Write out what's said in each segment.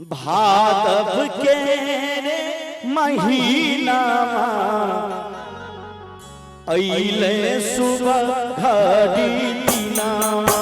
भादव के महीना अइले सुबह घड़ी दीनावा।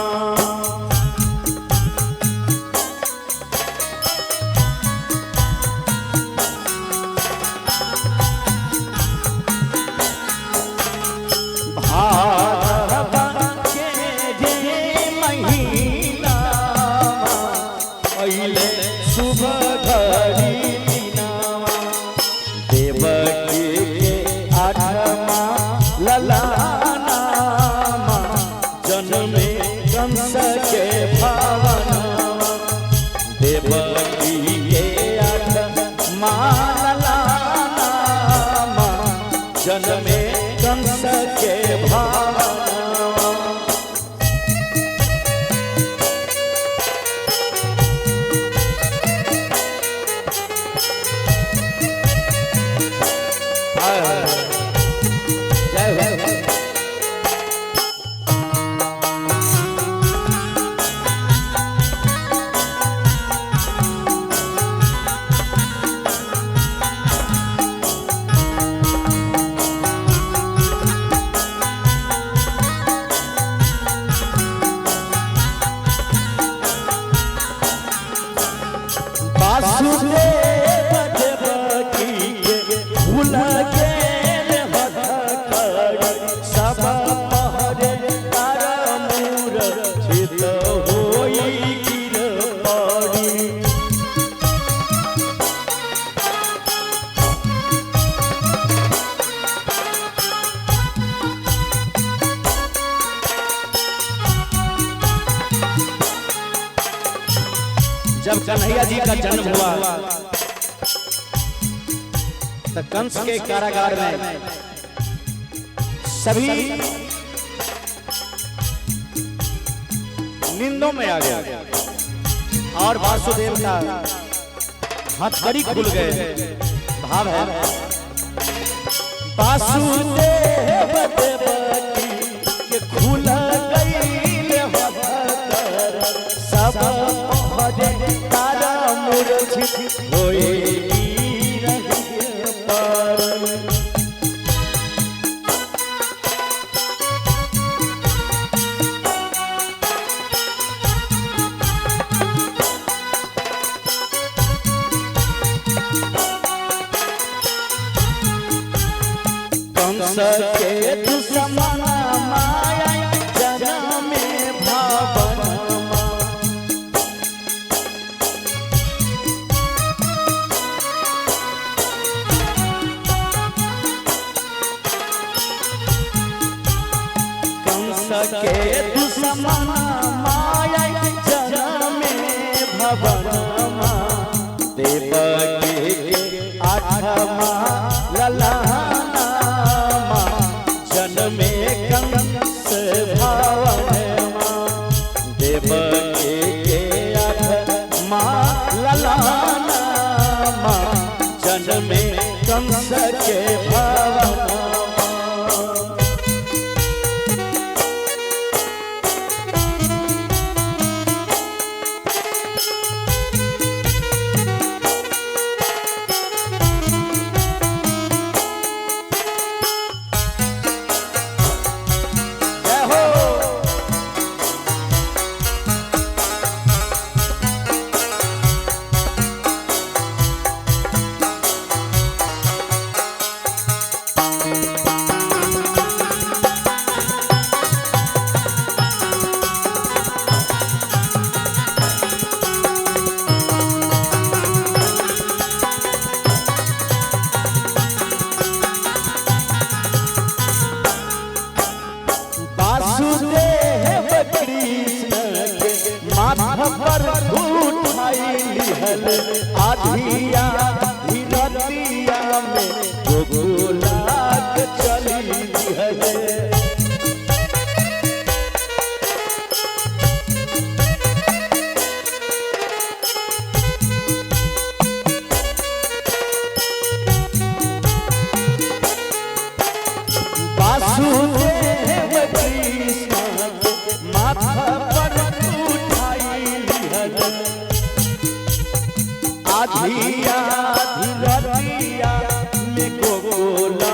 जन्मे कंस के भावना जब कन्हैया जी का जन्म हुआ तो कंस के कारागार में सभी निंदों में आ गए और वासुदेव का हथकड़ी खुल गए। भाव है वासुदेव के खुल गई सब तारा मूर्छित होए कंस के दुश्मन माया जन्म में भावन के दुश्मन माया जन्म में भवनमा देवकी के आठमा ललनामा जन्मे कंस भवनमा देवकी के आठमा ललनामा जन्मे कंस के भवनमा। पर उठाई लिहल आधिया धीरतिया में गोकुलाक चली लिहल वासुदेव कृष्ण माथा पर आधी आधी रतिया में गोकुला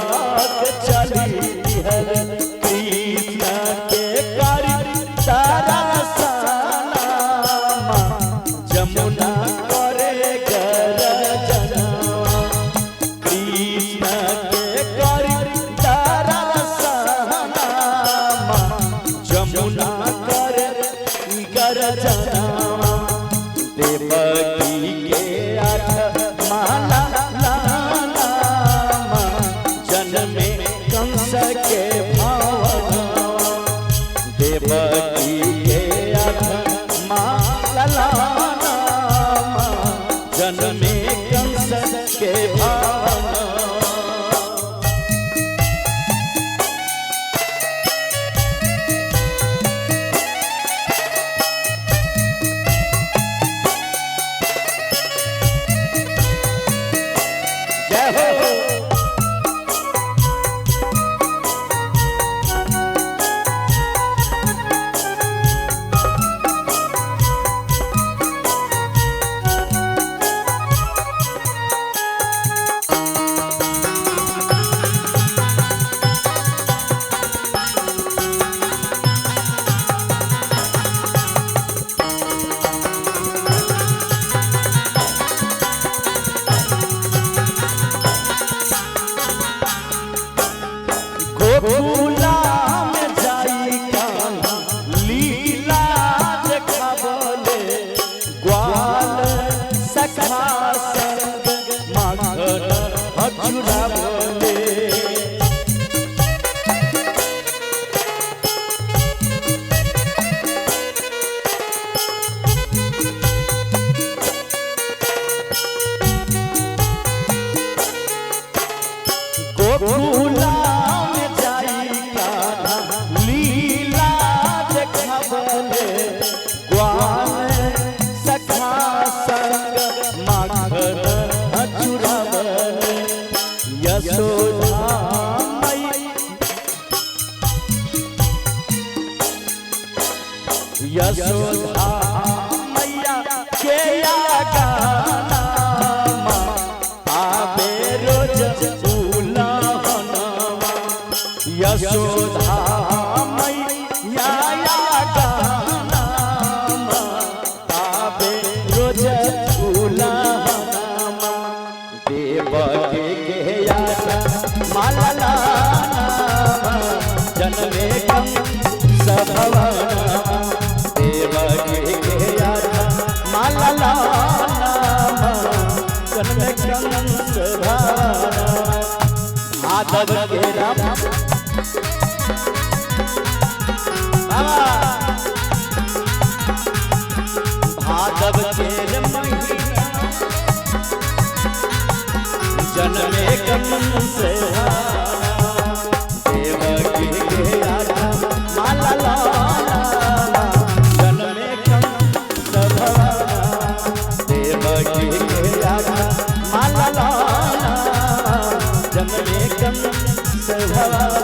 चली हर कृष्ण के करी तारा साना जमुना करे गरजना कृष्ण के करी तारा साना जमुना करे गरजना देवकी के आठ माला लाना जन्मे कंस के भावना देवकी के आठ माला लाना जन्मे कंस के भावना गोकुला में जाई कान्हा लीला देखावले ग्वाल सखा संग माखन हचुरावले गोकुला लीला देखावले ग्वाल सखा संग माखन हचुरावले यशोदा यशोदा मैया के गाना आबे रोज यशोदा मैया गाना आबे रोज उलाना देवकी के आशा माला लाना जन्मे कंस भवना देवकी के आशा माला लाना जन्मे कंस भवना आदर के राम भादव के महीना जन्मे कंस देवकी के आशा माला लाना जन्मे कंस भवना देवकी के आशा माला लाना जन्मे कंस भवना